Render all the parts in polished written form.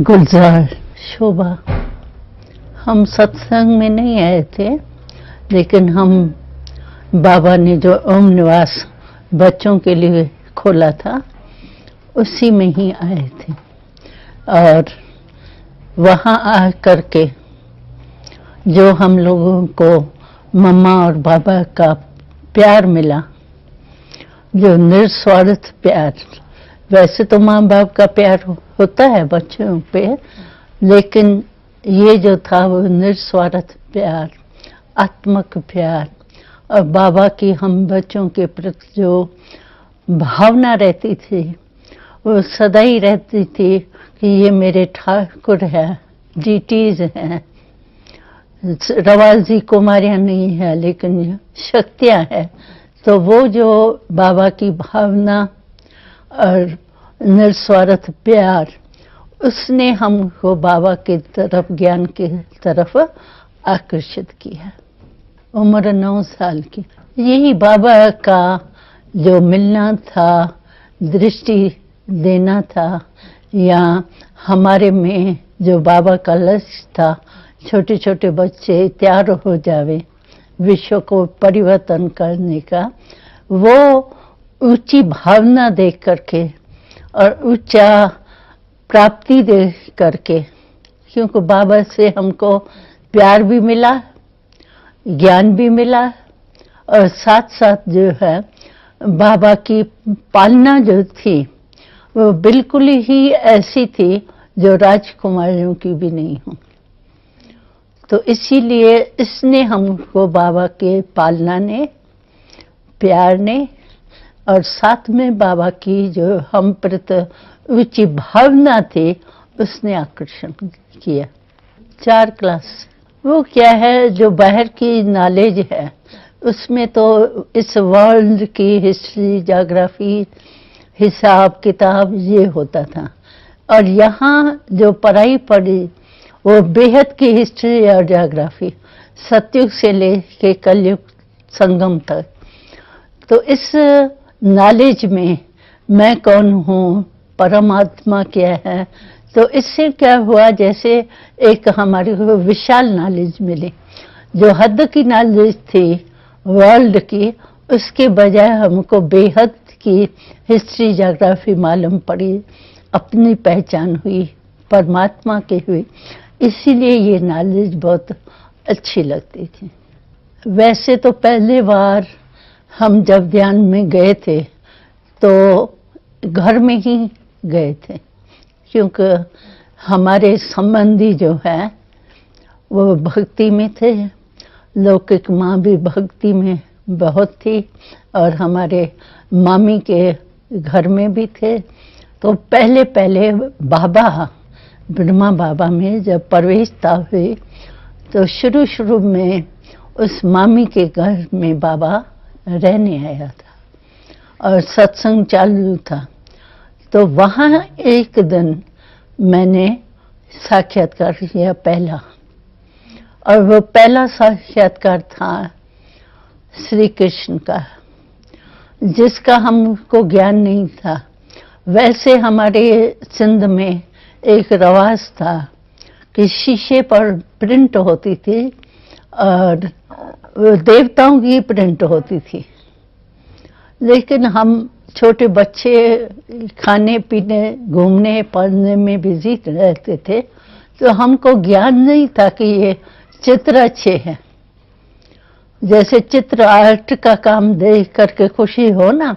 गुलजार शोभा। हम सत्संग में नहीं आए थे, लेकिन हम बाबा ने जो ओम निवास बच्चों के लिए खोला था उसी में ही आए थे। और वहाँ आ करके जो हम लोगों को मम्मा और बाबा का प्यार मिला, जो निस्वार्थ प्यार, वैसे तो माँ बाप का प्यार होता है बच्चों पे, लेकिन ये जो था वो निस्वार्थ प्यार, आत्मक प्यार, और बाबा की हम बच्चों के प्रति जो भावना रहती थी वो सदा ही रहती थी कि ये मेरे ठाकुर है, डीटीज हैं, रवाजी कुमारियाँ नहीं है लेकिन शक्तियाँ हैं। तो वो जो बाबा की भावना और निस्वार्थ प्यार, उसने हमको बाबा की तरफ, ज्ञान की तरफ आकर्षित किया। उम्र 9 साल की, यही बाबा का जो मिलना था, दृष्टि देना था, या हमारे में जो बाबा का लक्ष्य था, छोटे छोटे बच्चे तैयार हो जावे विश्व को परिवर्तन करने का, वो ऊंची भावना देख करके और ऊंचा प्राप्ति देख करके, क्योंकि बाबा से हमको प्यार भी मिला, ज्ञान भी मिला, और साथ साथ जो है बाबा की पालना जो थी वो बिल्कुल ही ऐसी थी जो राजकुमारियों की भी नहीं हो। तो इसीलिए इसने हमको बाबा के पालना ने, प्यार ने, और साथ में बाबा की जो हम प्रति ऊंची भावना थी उसने आकर्षण किया। 4 क्लास, वो क्या है जो बाहर की नॉलेज है उसमें तो इस वर्ल्ड की हिस्ट्री, ज्योग्राफी, हिसाब किताब ये होता था, और यहाँ जो पढ़ाई पढ़ी वो बेहद की हिस्ट्री और ज्योग्राफी, सतयुग से लेके कलयुग संगम तक। तो इस नॉलेज में मैं कौन हूँ, परमात्मा क्या है, तो इससे क्या हुआ, जैसे एक हमारे को विशाल नॉलेज मिली। जो हद की नॉलेज थी वर्ल्ड की, उसके बजाय हमको बेहद की हिस्ट्री, ज्योग्राफी मालूम पड़ी, अपनी पहचान हुई, परमात्मा की हुई। इसीलिए ये नॉलेज बहुत अच्छी लगती थी। वैसे तो पहली बार हम जब ध्यान में गए थे तो घर में ही गए थे, क्योंकि हमारे संबंधी जो है वो भक्ति में थे, लौकिक माँ भी भक्ति में बहुत थी, और हमारे मामी के घर में भी थे। तो पहले पहले बाबा, ब्रह्मा बाबा में जब प्रवेशता हुई तो शुरू शुरू में उस मामी के घर में बाबा रहने आया था और सत्संग चालू था। तो वहाँ एक दिन मैंने साक्षात्कार किया पहला, और वो पहला साक्षात्कार था श्री कृष्ण का, जिसका हमको ज्ञान नहीं था। वैसे हमारे सिंध में एक रवाज था कि शीशे पर प्रिंट होती थी और देवताओं की प्रिंट होती थी, लेकिन हम छोटे बच्चे खाने पीने, घूमने, पढ़ने में बिजी रहते थे, तो हमको ज्ञान नहीं था कि ये चित्र अच्छे हैं। जैसे चित्र आर्ट का काम देख करके खुशी हो ना,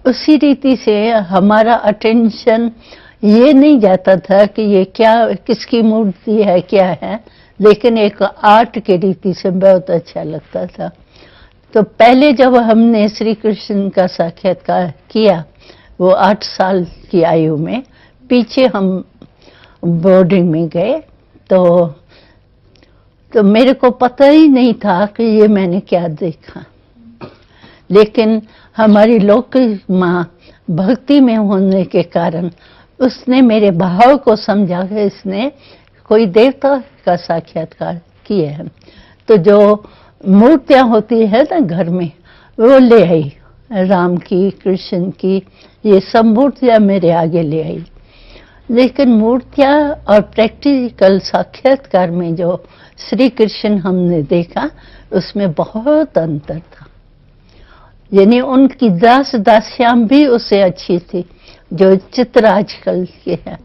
उसी रीति से हमारा अटेंशन ये नहीं जाता था कि ये क्या, किसकी मूर्ति है, क्या है, लेकिन एक आर्ट के रीति से बहुत अच्छा लगता था। तो पहले जब हमने श्री कृष्ण का साक्षात्कार किया, वो 8 साल की आयु में, पीछे हम बोर्डिंग में गए, तो मेरे को पता ही नहीं था कि ये मैंने क्या देखा। लेकिन हमारी लौकिक माँ भक्ति में होने के कारण उसने मेरे भाव को समझा कि इसने कोई देवता का साक्षात्कार किया है। तो जो मूर्तियाँ होती है ना घर में, वो ले आई, राम की, कृष्ण की, ये सब मूर्तियाँ मेरे आगे ले आई। लेकिन मूर्तियां और प्रैक्टिकल साक्षात्कार में जो श्री कृष्ण हमने देखा उसमें बहुत अंतर था। यानी उनकी दास दासियां भी उससे अच्छी थी जो चित्र आजकल के हैं।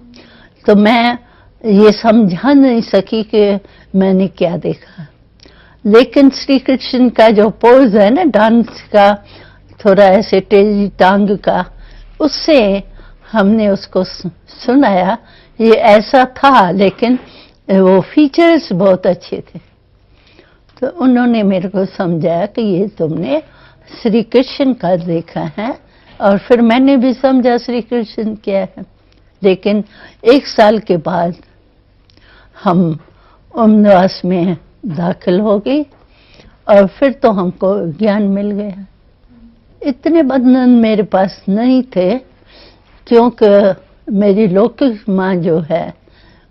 तो मैं ये समझा नहीं सकी कि मैंने क्या देखा। लेकिन श्री कृष्ण का जो पोज है ना डांस का, थोड़ा ऐसे तेजी टांग का, उससे हमने उसको सुनाया। ये ऐसा था, लेकिन वो फीचर्स बहुत अच्छे थे। तो उन्होंने मेरे को समझाया कि ये तुमने श्री कृष्ण का देखा है, और फिर मैंने भी समझा श्री कृष्ण क्या है। लेकिन 1 साल के बाद हम उमनिवास में दाखिल हो गई, और फिर तो हमको ज्ञान मिल गया। इतने बंधन मेरे पास नहीं थे, क्योंकि मेरी लौकिक माँ जो है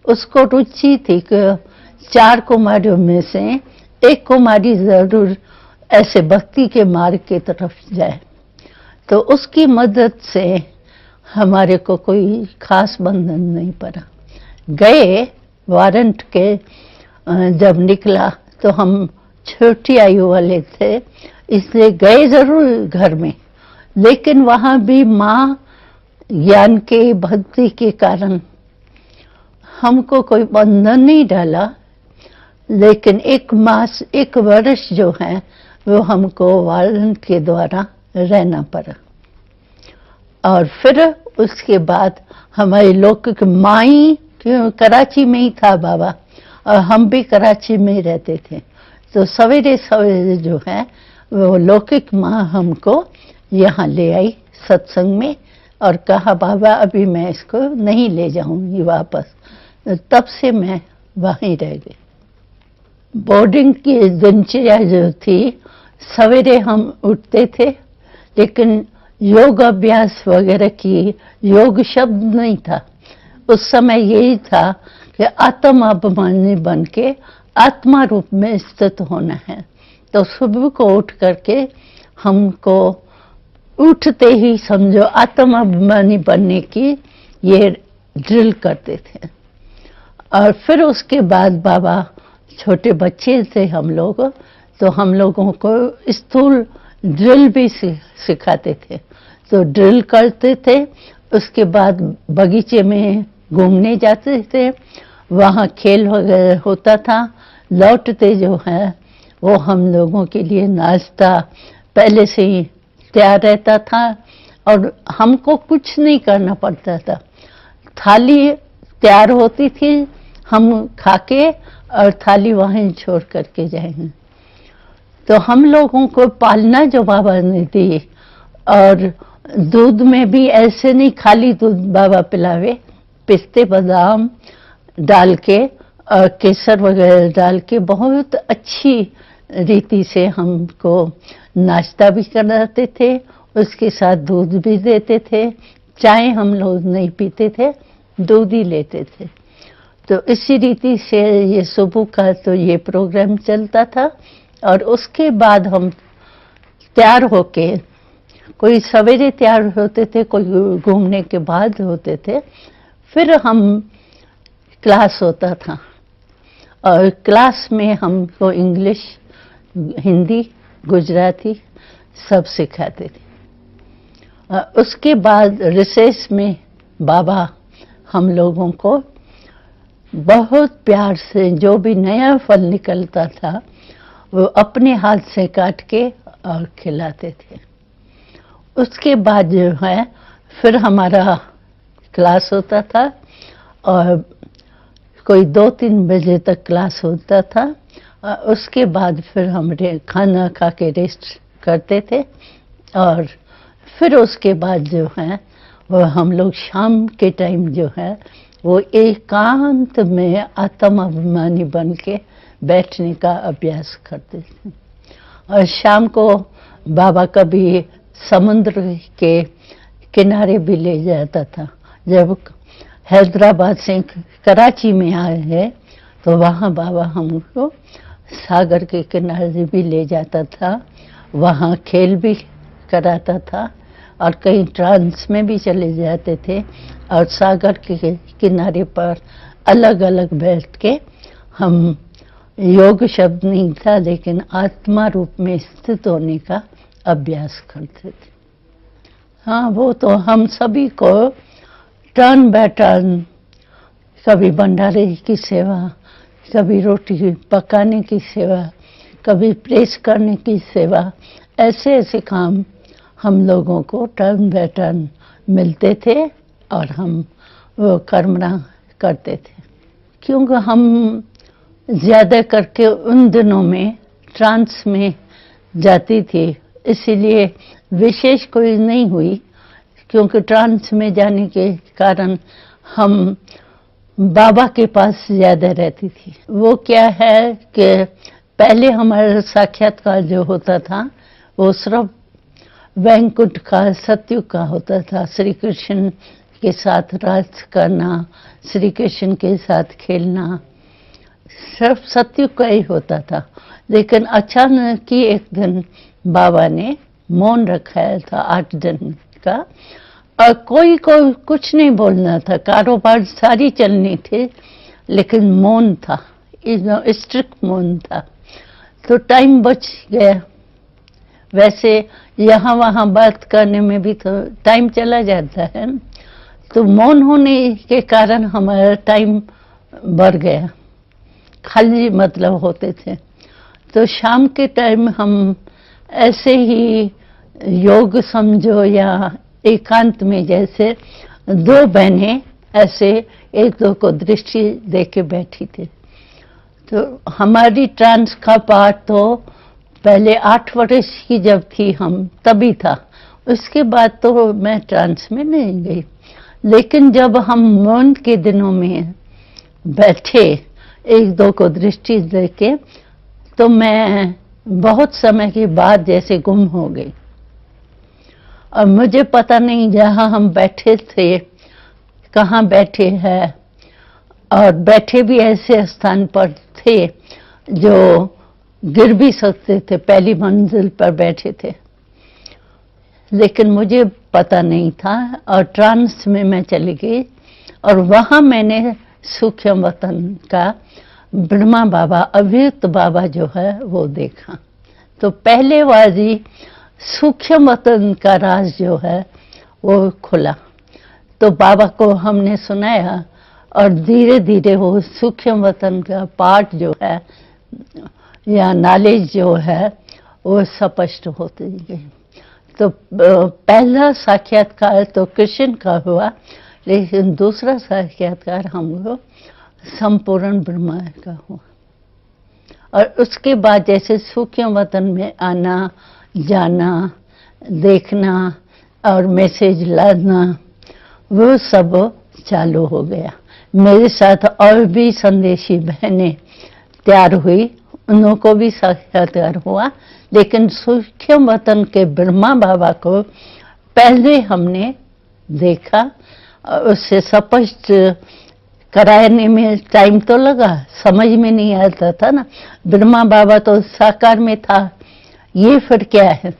उसको रुचि थी कि 4 कुमारियों में से एक कुमारी जरूर ऐसे भक्ति के मार्ग की तरफ जाए। तो उसकी मदद से हमारे को कोई खास बंधन नहीं पड़ा। गए वारंट के जब निकला तो हम छोटी आयु वाले थे, इसलिए गए जरूर घर में, लेकिन वहां भी माँ ज्ञान के भक्ति के कारण हमको कोई बंधन नहीं डाला। लेकिन 1 मास 1 वर्ष जो है वो हमको वारंट के द्वारा रहना पड़ा। और फिर उसके बाद हमारे लौकिक माई, क्यों कराची में ही था बाबा और हम भी कराची में ही रहते थे, तो सवेरे सवेरे जो है वो लौकिक माँ हमको यहाँ ले आई सत्संग में, और कहा बाबा अभी मैं इसको नहीं ले जाऊंगी वापस। तब से मैं वहीं रह गई। बोर्डिंग की दिनचर्या जो थी, सवेरे हम उठते थे, लेकिन योग अभ्यास वगैरह की, योग शब्द नहीं था उस समय। यही था कि आत्म अभिमानी बन के आत्मा रूप में स्थित होना है। तो सुबह को उठ करके हमको उठते ही समझो आत्म अभिमानी बनने की ये ड्रिल करते थे। और फिर उसके बाद बाबा, छोटे बच्चे थे हम लोग, तो हम लोगों को स्थूल ड्रिल भी सिखाते थे। तो ड्रिल करते थे, उसके बाद बगीचे में घूमने जाते थे, वहाँ खेल वगैरह होता था। लौटते जो है वो हम लोगों के लिए नाश्ता पहले से ही तैयार रहता था, और हमको कुछ नहीं करना पड़ता था। थाली तैयार होती थी, हम खाके और थाली वहीं छोड़ करके जाएंगे। तो हम लोगों को पालना जो बाबा ने दी, और दूध में भी ऐसे नहीं खाली दूध बाबा पिलावे, पिस्ते बादाम डाल के और केसर वगैरह डाल के बहुत अच्छी रीति से हमको नाश्ता भी कराते थे, उसके साथ दूध भी देते थे। चाय हम लोग नहीं पीते थे, दूध ही लेते थे। तो इसी रीति से ये सुबह का तो ये प्रोग्राम चलता था। और उसके बाद हम तैयार होके, कोई सवेरे तैयार होते थे, कोई घूमने के बाद होते थे। फिर हम क्लास होता था, और क्लास में हमको इंग्लिश, हिंदी, गुजराती सब सिखाते थे। उसके बाद रिसेस में बाबा हम लोगों को बहुत प्यार से जो भी नया फल निकलता था वो अपने हाथ से काट के और खिलाते थे। उसके बाद जो है फिर हमारा क्लास होता था, और कोई 2-3 बजे तक क्लास होता था। उसके बाद फिर हम खाना खा के रेस्ट करते थे, और फिर उसके बाद जो है वो हम लोग शाम के टाइम जो है वो एकांत में आत्म अभिमानी बन के बैठने का अभ्यास करते थे। और शाम को बाबा कभी समुद्र के किनारे भी ले जाता था। जब हैदराबाद से कराची में आए हैं तो वहाँ बाबा हमको सागर के किनारे भी ले जाता था, वहाँ खेल भी कराता था, और कहीं ट्रांस में भी चले जाते थे और सागर के किनारे पर अलग अलग बैठ के हम, योग शब्द नहीं था लेकिन आत्मा रूप में स्थित होने का अभ्यास करते थे। हाँ, वो तो हम सभी को टर्न बाय टर्न, कभी भंडारे की सेवा, कभी रोटी पकाने की सेवा, कभी प्रेस करने की सेवा, ऐसे ऐसे काम हम लोगों को टर्न बाय टर्न मिलते थे और हम वो कर्मणा करते थे। क्योंकि हम ज़्यादा करके उन दिनों में ट्रांस में जाती थी, इसीलिए विशेष कोई नहीं हुई, क्योंकि ट्रांस में जाने के कारण हम बाबा के पास ज़्यादा रहती थी। वो क्या है कि पहले हमारा साक्षात्कार जो होता था वो सिर्फ वैकुंठ का, सत्युग का होता था। श्री कृष्ण के साथ रास करना, श्री कृष्ण के साथ खेलना, सिर्फ सत्युग का ही होता था। लेकिन अचानक ही एक दिन बाबा ने मौन रखाया था 8 दिन का, और कोई को कुछ नहीं बोलना था, कारोबार सारी चलनी थी, लेकिन मौन था, स्ट्रिक्ट मौन था। तो टाइम बच गया। वैसे यहाँ वहाँ बात करने में भी तो टाइम चला जाता है, तो मौन होने के कारण हमारा टाइम बढ़ गया, खाली मतलब होते थे। तो शाम के टाइम हम ऐसे ही योग समझो या एकांत में, जैसे 2 बहनें ऐसे एक दो को दृष्टि दे के बैठी थी। तो हमारी ट्रांस का पाठ तो पहले 8 वर्ष की जब थी हम तभी था, उसके बाद तो मैं ट्रांस में नहीं गई। लेकिन जब हम मौन के दिनों में बैठे एक दो को दृष्टि देके, तो मैं बहुत समय के बाद जैसे गुम हो गई, और मुझे पता नहीं जहाँ हम बैठे थे कहाँ बैठे हैं, और बैठे भी ऐसे स्थान पर थे जो गिर भी सकते थे, पहली मंजिल पर बैठे थे, लेकिन मुझे पता नहीं था। और ट्रांस में मैं चली गई और वहाँ मैंने सूक्ष्म वतन का ब्रह्मा बाबा, अभियुक्त बाबा जो है वो देखा। तो पहले वाली सूक्ष्म वतन का राज जो है वो खुला। तो बाबा को हमने सुनाया और धीरे धीरे वो सूक्ष्म वतन का पाठ जो है या नॉलेज जो है वो स्पष्ट होती गई। तो पहला साक्षात्कार तो कृष्ण का हुआ, लेकिन दूसरा साक्षात्कार हमको संपूर्ण ब्रह्मा का हुआ। और उसके बाद जैसे सूक्ष्म वतन में आना जाना, देखना और मैसेज लाना, वो सब चालू हो गया। मेरे साथ और भी संदेशी बहनें तैयार हुई, उन्हों को भी साक्षात्कार हुआ, लेकिन सूक्ष्म वतन के ब्रह्मा बाबा को पहले हमने देखा। उससे स्पष्ट कराने में टाइम तो लगा, समझ में नहीं आता था ना, ब्रह्मा बाबा तो साकार में था, ये फिर क्या है।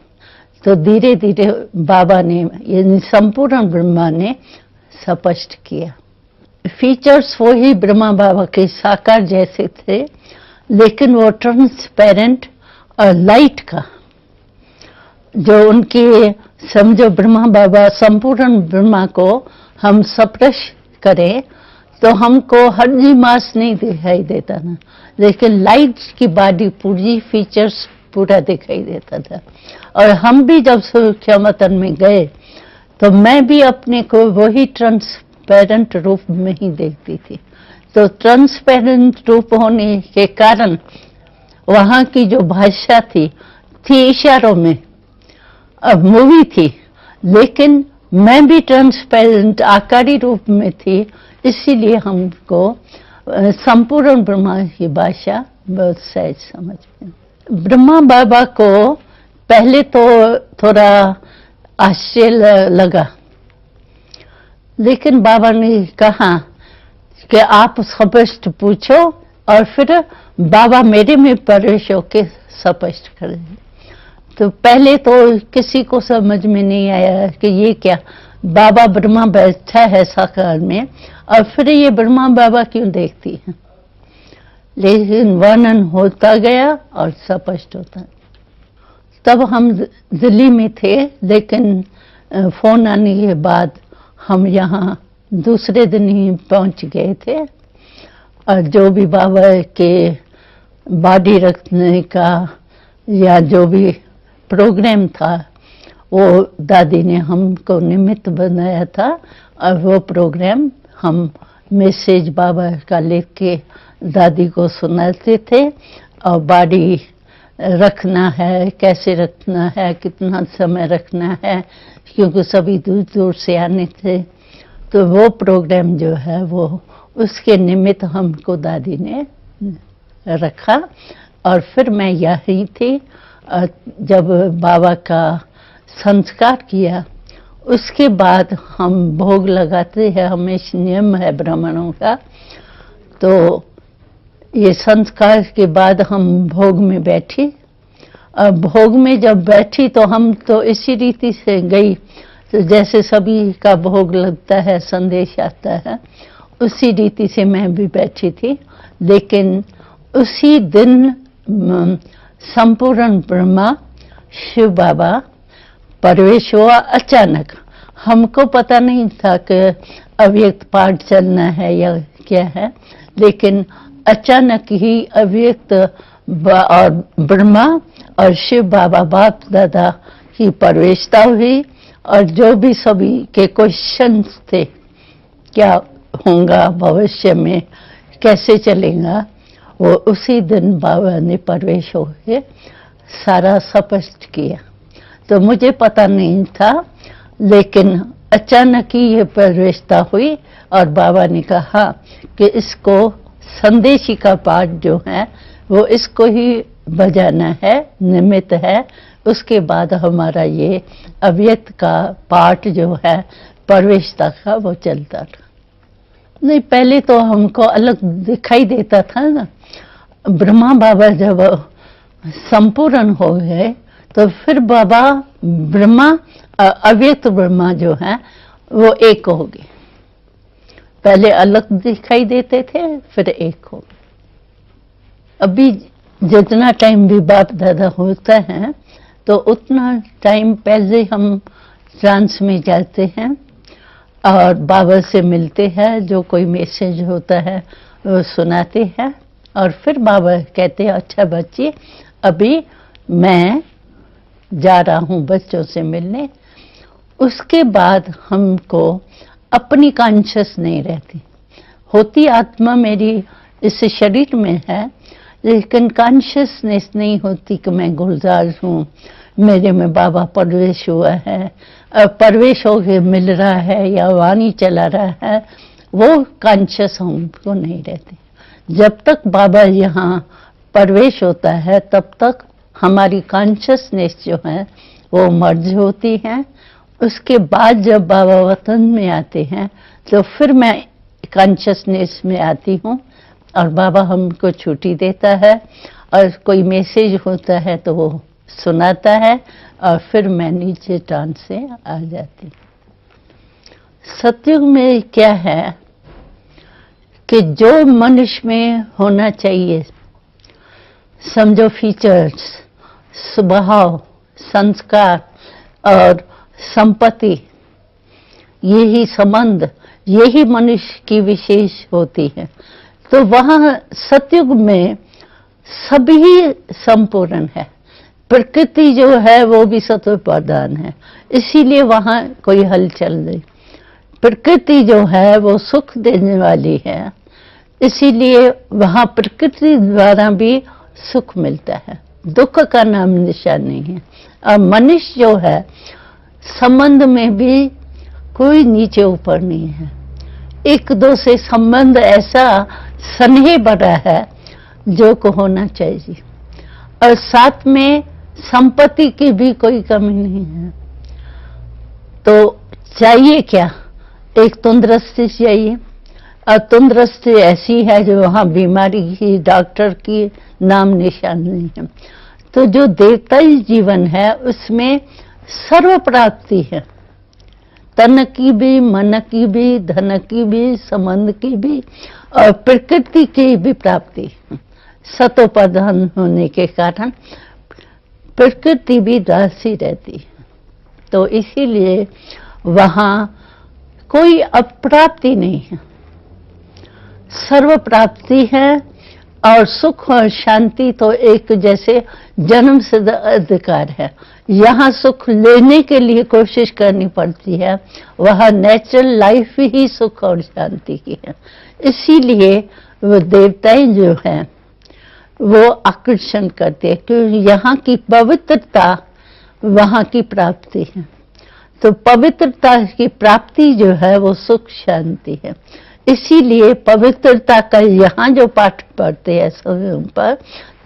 तो धीरे धीरे बाबा ने, यानी संपूर्ण ब्रह्मा ने स्पष्ट किया। फीचर्स वही ब्रह्मा बाबा के साकार जैसे थे, लेकिन वो ट्रांसपेरेंट और लाइट का, जो उनकी समझो ब्रह्मा बाबा संपूर्ण ब्रह्मा को हम स्पर्श करें तो हमको हड्डी मांस नहीं दिखाई देता ना, लेकिन लाइट की बॉडी पूरी फीचर्स पूरा दिखाई देता था। और हम भी जब सूक्ष्मतन में गए तो मैं भी अपने को वही ट्रांसपेरेंट रूप में ही देखती थी। तो ट्रांसपेरेंट रूप होने के कारण वहाँ की जो भाषा थी इशारों में, अब मूवी थी, लेकिन मैं भी ट्रांसपेरेंट आकारी रूप में थी, इसीलिए हमको संपूर्ण ब्रह्मा की भाषा बहुत सहज समझ में। ब्रह्मा बाबा को पहले तो थोड़ा आश्चर्य लगा, लेकिन बाबा ने कहा कि आप स्पष्ट पूछो और फिर बाबा मेरे में प्रवेश होकर स्पष्ट करेंगे। तो पहले तो किसी को समझ में नहीं आया कि ये क्या, बाबा ब्रह्मा बैठा है साकार में और फिर ये ब्रह्मा बाबा क्यों देखती है। लेकिन वर्णन होता गया और स्पष्ट होता। तब हम दिल्ली में थे, लेकिन फोन आने के बाद हम यहाँ दूसरे दिन ही पहुंच गए थे। और जो भी बाबा के बॉडी रखने का या जो भी प्रोग्राम था, वो दादी ने हमको निमित्त बनाया था। और वो प्रोग्राम हम मैसेज बाबा का लिख के दादी को सुनाते थे। और बॉडी रखना है, कैसे रखना है, कितना समय रखना है, क्योंकि सभी दूर दूर से आने थे। तो वो प्रोग्राम जो है वो उसके निमित्त हमको दादी ने रखा। और फिर मैं यही थी। जब बाबा का संस्कार किया उसके बाद हम भोग लगाते हैं, हमेशा नियम है ब्राह्मणों का। तो ये संस्कार के बाद हम भोग में बैठी। अब भोग में जब बैठी तो हम तो इसी रीति से गई, तो जैसे सभी का भोग लगता है, संदेश आता है, उसी रीति से मैं भी बैठी थी। लेकिन उसी दिन संपूर्ण ब्रह्मा शिव बाबा प्रवेश हुआ अचानक। हमको पता नहीं था कि अव्यक्त पाठ चलना है या क्या है, लेकिन अचानक ही अव्यक्त और ब्रह्मा और शिव बाबा बाप दादा की प्रवेशता हुई। और जो भी सभी के क्वेश्चंस थे, क्या होगा भविष्य में, कैसे चलेगा, वो उसी दिन बाबा ने प्रवेश होकर सारा स्पष्ट किया। तो मुझे पता नहीं था, लेकिन अचानक ही ये प्रवेशता हुई और बाबा ने कहा कि इसको संदेशी का पाठ जो है वो इसको ही बजाना है, निमित्त है। उसके बाद हमारा ये अव्यक्त का पाठ जो है प्रवेशता का वो चलता था। नहीं, पहले तो हमको अलग दिखाई देता था ना। ब्रह्मा बाबा जब संपूर्ण हो गए तो फिर बाबा ब्रह्मा अव्यक्त ब्रह्मा जो है वो एक हो गए। पहले अलग दिखाई देते थे, फिर एक हो गए। अभी जितना टाइम भी बाप दादा होता है तो उतना टाइम पहले हम ट्रांस में जाते हैं और बाबा से मिलते हैं। जो कोई मैसेज होता है वो सुनाते हैं और फिर बाबा कहते हैं, अच्छा बच्चे, अभी मैं जा रहा हूँ बच्चों से मिलने। उसके बाद हमको अपनी कॉन्शियस नहीं रहती, होती आत्मा मेरी इस शरीर में है, लेकिन कॉन्शियसनेस नहीं होती कि मैं गुलजार हूँ, मेरे में बाबा प्रवेश हुआ है, प्रवेश होके मिल रहा है या वाणी चला रहा है, वो कॉन्शियस हमको नहीं रहती। जब तक बाबा यहाँ प्रवेश होता है तब तक हमारी कॉन्शियसनेस जो है वो मर्ज होती है। उसके बाद जब बाबा वतन में आते हैं तो फिर मैं कॉन्शियसनेस में आती हूँ और बाबा हमको छुट्टी देता है और कोई मैसेज होता है तो वो सुनाता है और फिर मैं नीचे ट्रांस से आ जाती। सतयुग में क्या है कि जो मनुष्य में होना चाहिए, समझो फीचर्स, स्वभाव, संस्कार और संपत्ति, यही संबंध, यही मनुष्य की विशेष होती है। तो वहाँ सतयुग में सभी संपूर्ण है। प्रकृति जो है वो भी सत्व प्रधान है, इसीलिए वहाँ कोई हलचल नहीं। प्रकृति जो है वो सुख देने वाली है, इसीलिए वहाँ प्रकृति द्वारा भी सुख मिलता है, दुख का नाम निशान नहीं है। और मनुष्य जो है संबंध में भी कोई नीचे ऊपर नहीं है, एक दो से संबंध ऐसा स्नेह बड़ा है जो को होना चाहिए। और साथ में संपत्ति की भी कोई कमी नहीं है। तो चाहिए क्या, एक तंदुरुस्ती चाहिए। और तंदुरुस्ती ऐसी है जो वहाँ बीमारी की, डॉक्टर की नाम निशान नहीं है। तो जो देवताई जीवन है उसमें सर्व प्राप्ति है, तन की भी, मन की भी, धन की भी, संबंध की भी और प्रकृति की भी प्राप्ति। सतोप्रधान होने के कारण प्रकृति भी दासी रहती है, तो इसीलिए वहां कोई अप्राप्ति नहीं है, सर्व प्राप्ति है। और सुख और शांति तो एक जैसे जन्म सिद्ध अधिकार है। यहाँ सुख लेने के लिए कोशिश करनी पड़ती है, वह नेचुरल लाइफ ही सुख और शांति की है। इसीलिए वो देवताएं जो हैं वो आकर्षण करते हैं, क्योंकि यहाँ की पवित्रता वहाँ की प्राप्ति है। तो पवित्रता की प्राप्ति जो है वो सुख शांति है। इसीलिए पवित्रता का यहाँ जो पाठ पढ़ते हैं समय पर,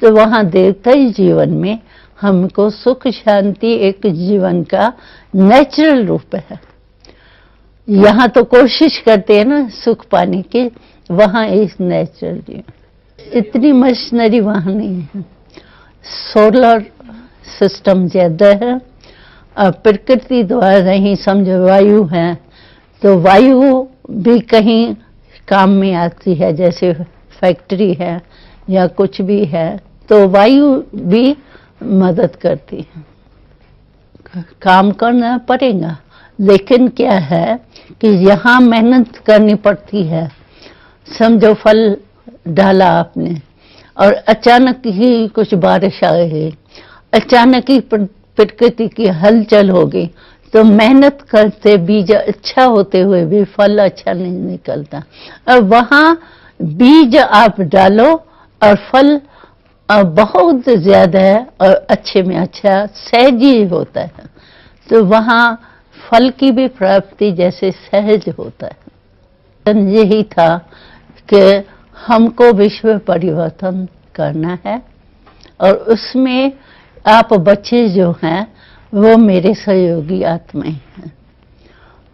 तो वहाँ देवताई जीवन में हमको सुख शांति एक जीवन का नेचुरल रूप है। यहाँ तो कोशिश करते हैं ना सुख पाने की, वहाँ इस नेचुरल जीवन। इतनी मशीनरी वहाँ नहीं है, सोलर सिस्टम ज्यादा है। प्रकृति द्वारा ही समझो वायु है, तो वायु भी कहीं काम में आती है, जैसे फैक्ट्री है या कुछ भी है, तो वायु भी मदद करती है। काम करना पड़ेगा, लेकिन क्या है कि यहाँ मेहनत करनी पड़ती है। समझो फल डाला आपने और अचानक ही कुछ बारिश आ गई, अचानक ही प्रकृति की हलचल हो गई, तो मेहनत करते बीज अच्छा होते हुए भी फल अच्छा नहीं निकलता। और वहाँ बीज आप डालो और फल बहुत ज्यादा है और अच्छे में अच्छा सहज ही होता है, तो वहाँ फल की भी प्राप्ति जैसे सहज होता है। यही था कि हमको विश्व परिवर्तन करना है, और उसमें आप बच्चे जो हैं वो मेरे सहयोगी आत्माएं हैं।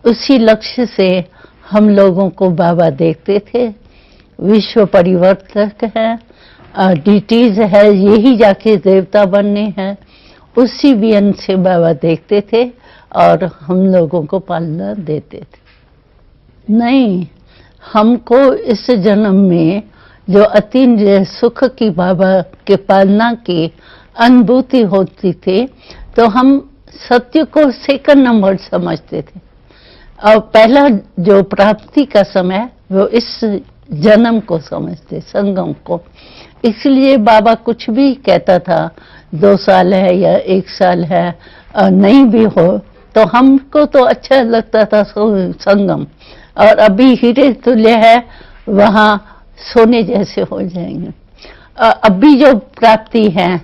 उसी लक्ष्य से हम लोगों को बाबा देखते थे, विश्व परिवर्तक है, डीटीज है, यही जाके देवता बनने हैं। उसी वियन से बाबा देखते थे और हम लोगों को पालना देते थे। नहीं, हमको इस जन्म में जो अति सुख की बाबा के पालना की अनुभूति होती थी, तो हम सत्य को सेकंड नंबर समझते थे, और पहला जो प्राप्ति का समय वो इस जन्म को समझते, संगम को। इसलिए बाबा कुछ भी कहता था, 2 साल है या 1 साल है, और नहीं भी हो तो हमको तो अच्छा लगता था संगम, और अभी हीरे तुल्य है, वहाँ सोने जैसे हो जाएंगे। अभी जो प्राप्ति है,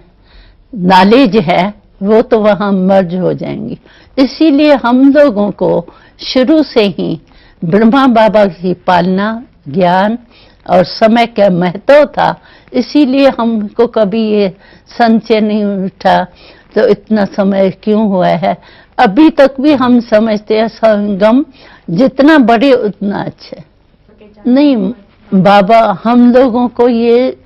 नॉलेज है, वो तो वहाँ मर्ज हो जाएंगी। इसीलिए हम लोगों को शुरू से ही ब्रह्मा बाबा की पालना, ज्ञान और समय का महत्व था। इसीलिए हमको कभी ये संशय नहीं उठा तो इतना समय क्यों हुआ है। अभी तक भी हम समझते हैं संगम जितना बड़े उतना अच्छे। नहीं बाबा, हम लोगों को ये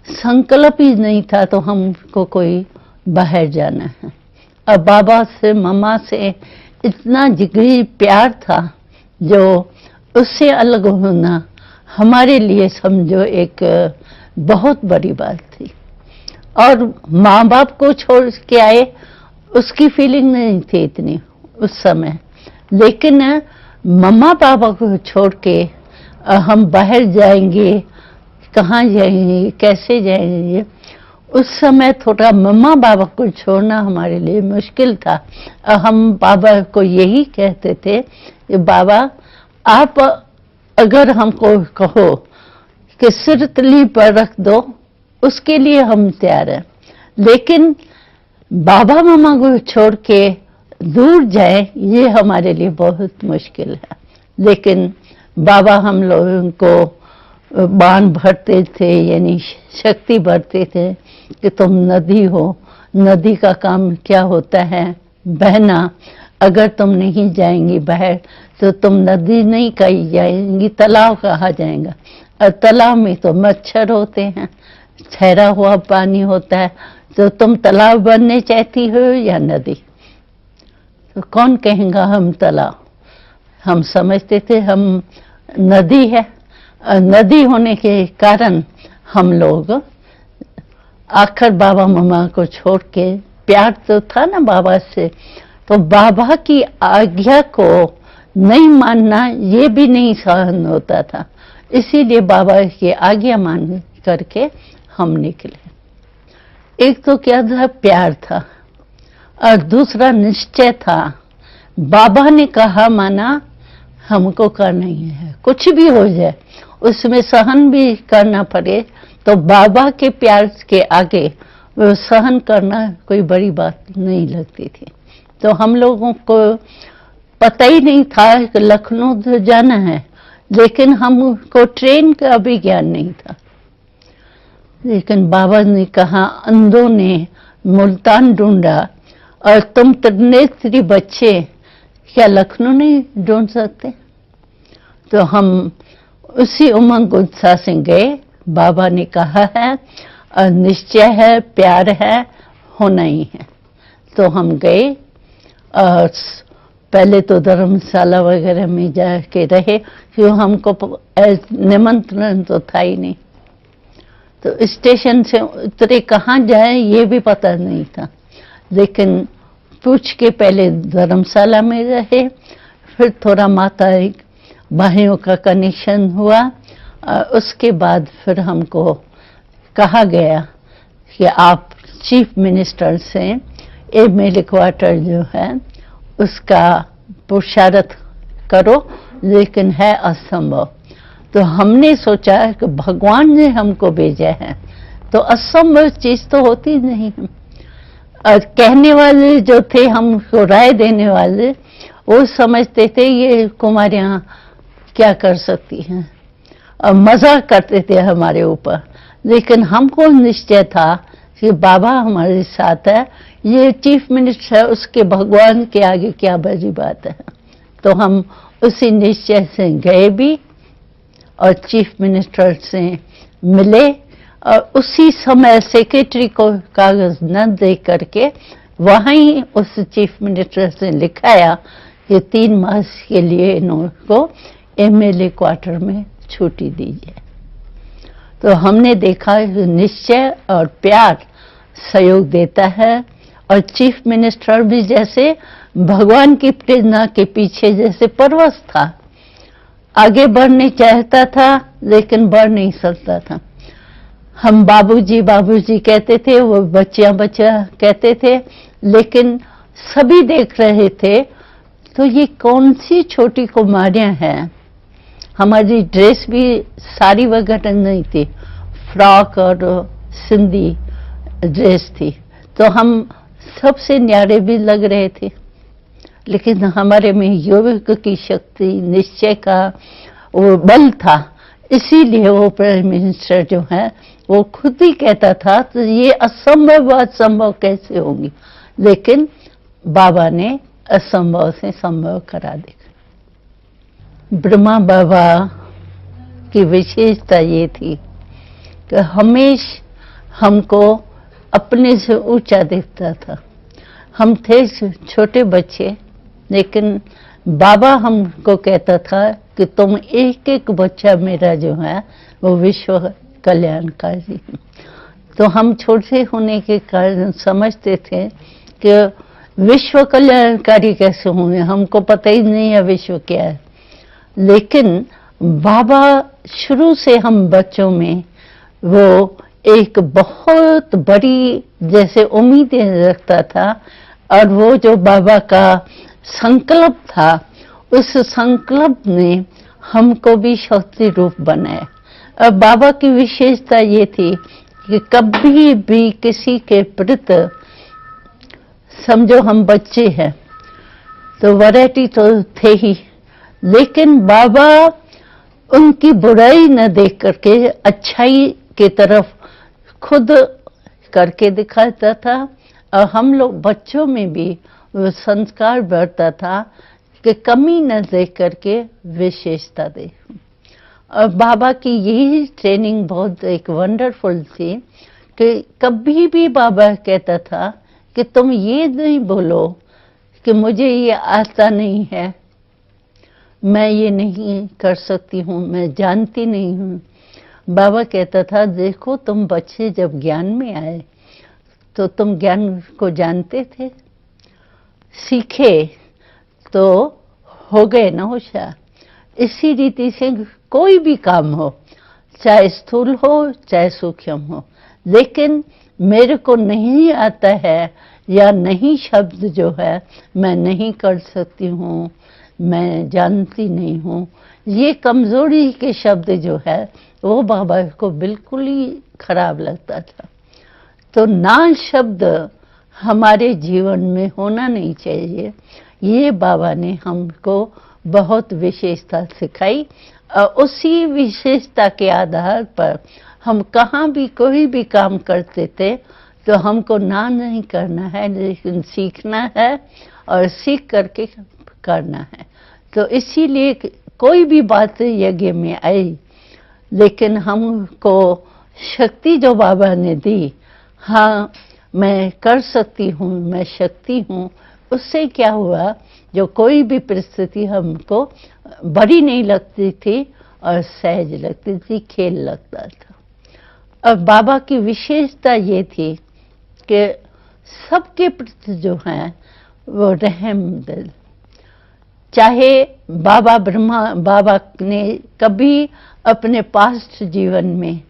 संकल्प ही नहीं था, तो हमको कोई बाहर जाना है। अब बाबा से, मम्मा से इतना जिगरी प्यार था, जो उससे अलग होना हमारे लिए समझो एक बहुत बड़ी बात थी। और माँ बाप को छोड़ के आए, उसकी फीलिंग नहीं थी इतनी उस समय, लेकिन मम्मा पापा को छोड़ के हम बाहर जाएंगे, कहाँ जाएंगे, कैसे जाएंगे, उस समय थोड़ा मम्मा बाबा को छोड़ना हमारे लिए मुश्किल था। हम बाबा को यही कहते थे कि बाबा आप अगर हमको कहो कि सिर तली पर रख दो, उसके लिए हम तैयार हैं, लेकिन बाबा मम्मा को छोड़ के दूर जाए ये हमारे लिए बहुत मुश्किल है। लेकिन बाबा हम लोगों को बाण भरते थे, यानी शक्ति भरते थे कि तुम नदी हो, नदी का काम क्या होता है, बहना। अगर तुम नहीं जाएंगी बाहर तो तुम नदी नहीं कही जाएंगी, तालाब कहा जाएगा, और तालाब में तो मच्छर होते हैं, ठहरा हुआ पानी होता है, तो तुम तालाब बनने चाहती हो या नदी? तो कौन कहेगा हम तालाब? हम समझते थे हम नदी है, नदी होने के कारण हम लोग आखिर बाबा मम्मा को छोड़ के, प्यार तो था ना बाबा से, तो बाबा की आज्ञा को नहीं मानना ये भी नहीं सहन होता था, इसीलिए बाबा की आज्ञा मान करके हम निकले। एक तो क्या था, प्यार था, और दूसरा निश्चय था। बाबा ने कहा माना, हमको करना ही है, कुछ भी हो जाए, उसमें सहन भी करना पड़े, तो बाबा के प्यार के आगे वो सहन करना कोई बड़ी बात नहीं लगती थी। तो हम लोगों को पता ही नहीं था कि लखनऊ तो जाना है, लेकिन हमको ट्रेन का भी ज्ञान नहीं था। लेकिन बाबा ने कहा, अंधों ने मुल्तान ढूंढा और तुम त्रिनेत्री बच्चे क्या लखनऊ नहीं ढूंढ सकते? तो हम उसी उमंग उत्साह से गए। बाबा ने कहा है और निश्चय है, प्यार है, होना ही है। तो हम गए और पहले तो धर्मशाला वगैरह में जाके रहे, क्यों हमको निमंत्रण तो था ही नहीं। तो स्टेशन से उतरे, कहाँ जाए ये भी पता नहीं था, लेकिन पूछ के पहले धर्मशाला में रहे, फिर थोड़ा माता भाइयों का कनेक्शन हुआ, उसके बाद फिर हमको कहा गया कि आप चीफ मिनिस्टर से एमएलए क्वार्टर जो है उसका पुरुषार्थ करो, लेकिन है असंभव। तो हमने सोचा कि भगवान ने हमको भेजा है, तो असंभव चीज तो होती नहीं। और कहने वाले जो थे, हमको राय देने वाले, वो समझते थे ये कुमारियां क्या कर सकती हैं, और मजाक करते थे हमारे ऊपर। लेकिन हमको निश्चय था कि बाबा हमारे साथ है, ये चीफ मिनिस्टर है, उसके भगवान के आगे क्या बड़ी बात है। तो हम उसी निश्चय से गए भी और चीफ मिनिस्टर से मिले, और उसी समय सेक्रेटरी को कागज न दे करके वहां ही उस चीफ मिनिस्टर से लिखाया कि 3 मास के लिए इनको एमएलए क्वार्टर में छुट्टी दीजिए। तो हमने देखा निश्चय और प्यार सहयोग देता है, और चीफ मिनिस्टर भी जैसे भगवान की प्रेरणा के पीछे जैसे परवश था, आगे बढ़ने चाहता था लेकिन बढ़ नहीं सकता था। हम बाबूजी बाबूजी कहते थे, वो बच्चियां बच्चा कहते थे, लेकिन सभी देख रहे थे तो ये कौन सी छोटी कुमारियां हैं। हमारी ड्रेस भी साड़ी वगैरह नहीं थी, फ्रॉक और सिंधी ड्रेस थी, तो हम सबसे न्यारे भी लग रहे थे। लेकिन हमारे में योग की शक्ति, निश्चय का वो बल था, इसीलिए वो प्राइम मिनिस्टर जो है वो खुद ही कहता था तो ये असंभव बात संभव कैसे होगी, लेकिन बाबा ने असंभव से संभव करा दिया। ब्रह्मा बाबा की विशेषता ये थी कि हमेशा हमको अपने से ऊंचा देखता था। हम थे छोटे बच्चे, लेकिन बाबा हमको कहता था कि तुम एक एक बच्चा मेरा जो है वो विश्व कल्याणकारी। तो हम छोटे होने के कारण समझते थे कि विश्व कल्याणकारी कैसे होंगे, हमको पता ही नहीं है विश्व क्या है। लेकिन बाबा शुरू से हम बच्चों में वो एक बहुत बड़ी जैसे उम्मीदें रखता था, और वो जो बाबा का संकल्प था, उस संकल्प ने हमको भी शक्ति रूप बनाया। और बाबा की विशेषता ये थी कि कभी भी किसी के प्रति, समझो हम बच्चे हैं तो वैरायटी तो थे ही, लेकिन बाबा उनकी बुराई न देख करके अच्छाई की तरफ खुद करके दिखाता था, और हम लोग बच्चों में भी वो संस्कार बढ़ता था कि कमी न देख करके विशेषता दे। और बाबा की यही ट्रेनिंग बहुत एक वंडरफुल थी कि कभी भी बाबा कहता था कि तुम ये नहीं बोलो कि मुझे ये आता नहीं है, मैं ये नहीं कर सकती हूँ, मैं जानती नहीं हूँ। बाबा कहता था देखो तुम बच्चे जब ज्ञान में आए तो तुम ज्ञान को जानते थे, सीखे तो हो गए ना होशियार। इसी रीति से कोई भी काम हो, चाहे स्थूल हो चाहे सूक्ष्म हो, लेकिन मेरे को नहीं आता है या नहीं शब्द जो है मैं नहीं कर सकती हूँ, मैं जानती नहीं हूँ, ये कमजोरी के शब्द जो है वो बाबा को बिल्कुल ही खराब लगता था। तो ना शब्द हमारे जीवन में होना नहीं चाहिए, ये बाबा ने हमको बहुत विशेषता सिखाई। उसी विशेषता के आधार पर हम कहाँ भी कोई भी काम करते थे तो हमको ना नहीं करना है, लेकिन सीखना है और सीख करके करना है। तो इसीलिए कोई भी बात यज्ञ में आई, लेकिन हमको शक्ति जो बाबा ने दी, हाँ मैं कर सकती हूँ, मैं शक्ति हूँ, उससे क्या हुआ, जो कोई भी परिस्थिति हमको बड़ी नहीं लगती थी और सहज लगती थी, खेल लगता था। और बाबा की विशेषता ये थी कि सबके प्रति जो है वो रहम दिल। चाहे बाबा ने कभी अपने पास्ट जीवन में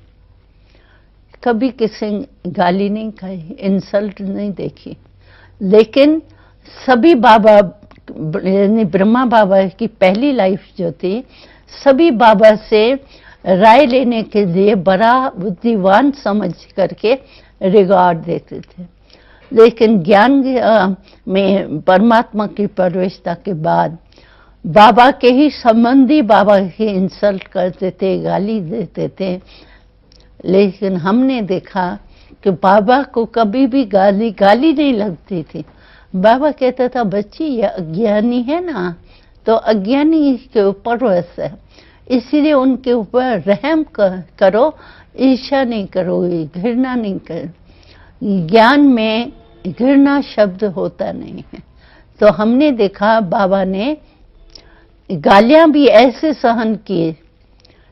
कभी किसी गाली नहीं खाई, इंसल्ट नहीं देखी, लेकिन सभी बाबा यानी ब्रह्मा बाबा की पहली लाइफ जो थी, सभी बाबा से राय लेने के लिए बड़ा बुद्धिवान समझ करके रिगार्ड देते थे। लेकिन ज्ञान में परमात्मा की प्रवेशता के बाद बाबा के ही संबंधी बाबा की इंसल्ट करते थे, गाली देते थे। लेकिन हमने देखा कि बाबा को कभी भी गाली नहीं लगती थी। बाबा कहता था बच्ची ये अज्ञानी है ना, तो अज्ञानी के ऊपर वैसा है, इसीलिए उनके ऊपर रहम करो, ईर्ष्या नहीं करो, घृणा नहीं करो। ज्ञान में घृणा शब्द होता नहीं है। तो हमने देखा बाबा ने गालियां भी ऐसे सहन किए,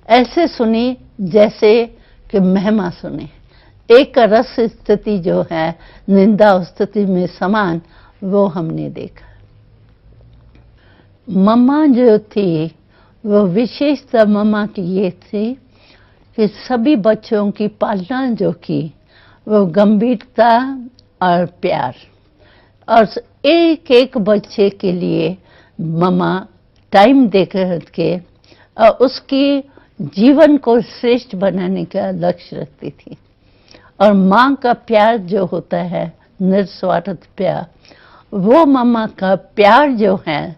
ऐसे सुनी जैसे कि महिमा सुने। एक रस स्थिति जो है निंदा स्थिति में समान, वो हमने देखा। मम्मा जो थी वो विशेषता मम्मा की ये थी कि सभी बच्चों की पालना जो की वो गंभीरता और प्यार, और एक एक बच्चे के लिए मम्मा टाइम दे करके उसकी जीवन को श्रेष्ठ बनाने का लक्ष्य रखती थी। और माँ का प्यार जो होता है निस्वार्थ प्यार, वो मम्मा का प्यार जो है,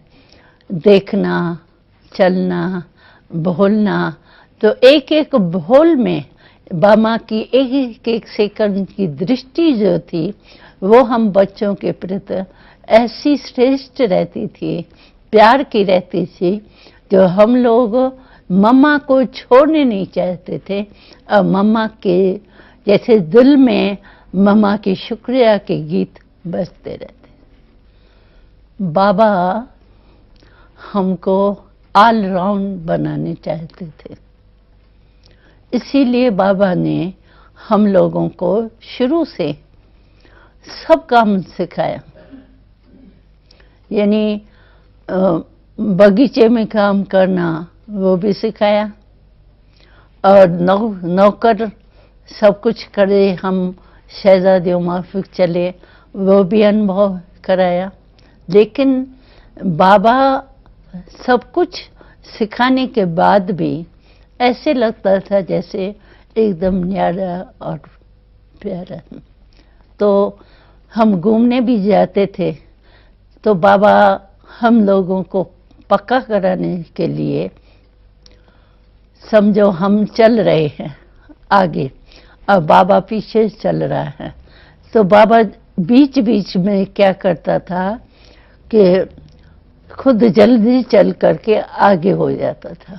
देखना, चलना, बोलना, तो एक एक बोल में मामा की एक एक सेकंड की दृष्टि जो थी वो हम बच्चों के प्रति ऐसी श्रेष्ठ रहती थी, प्यार की रहती थी, जो हम लोग मम्मा को छोड़ने नहीं चाहते थे। और मम्मा के जैसे दिल में मम्मा की शुक्रिया के गीत बजते रहते। बाबा हमको ऑल राउंड बनाने चाहते थे, इसीलिए बाबा ने हम लोगों को शुरू से सब काम सिखाया। यानी बगीचे में काम करना वो भी सिखाया, और नौकर सब कुछ करे, हम शहजादियों माफिक चले, वो भी अनुभव कराया। लेकिन बाबा सब कुछ सिखाने के बाद भी ऐसे लगता था जैसे एकदम न्यारा और प्यारा। तो हम घूमने भी जाते थे तो बाबा हम लोगों को पक्का कराने के लिए, समझो हम चल रहे हैं आगे और बाबा पीछे चल रहा है, तो बाबा बीच बीच में क्या करता था कि खुद जल्दी चल करके आगे हो जाता था,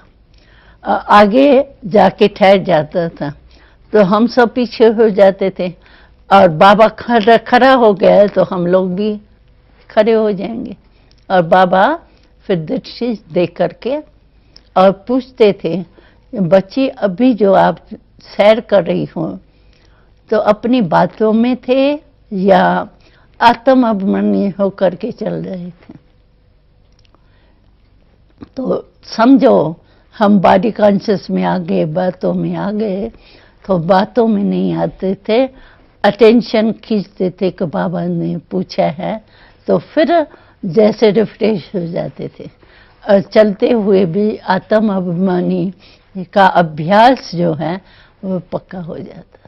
आगे जाके ठहर जाता था। तो हम सब पीछे हो जाते थे, और बाबा खड़ा हो गया तो हम लोग भी खड़े हो जाएंगे। और बाबा फिर दृष्टि देख करके और पूछते थे, बच्ची अभी जो आप सैर कर रही हो तो अपनी बातों में थे या आत्म अभिमानी होकर के चल रहे थे? तो समझो हम बॉडी कॉन्शियस में आ गए, बातों में आ गए, तो बातों में नहीं आते थे, अटेंशन खींचते थे कि बाबा ने पूछा है, तो फिर जैसे रिफ्रेश हो जाते थे। और चलते हुए भी आत्म अभिमानी का अभ्यास जो है वो पक्का हो जाता।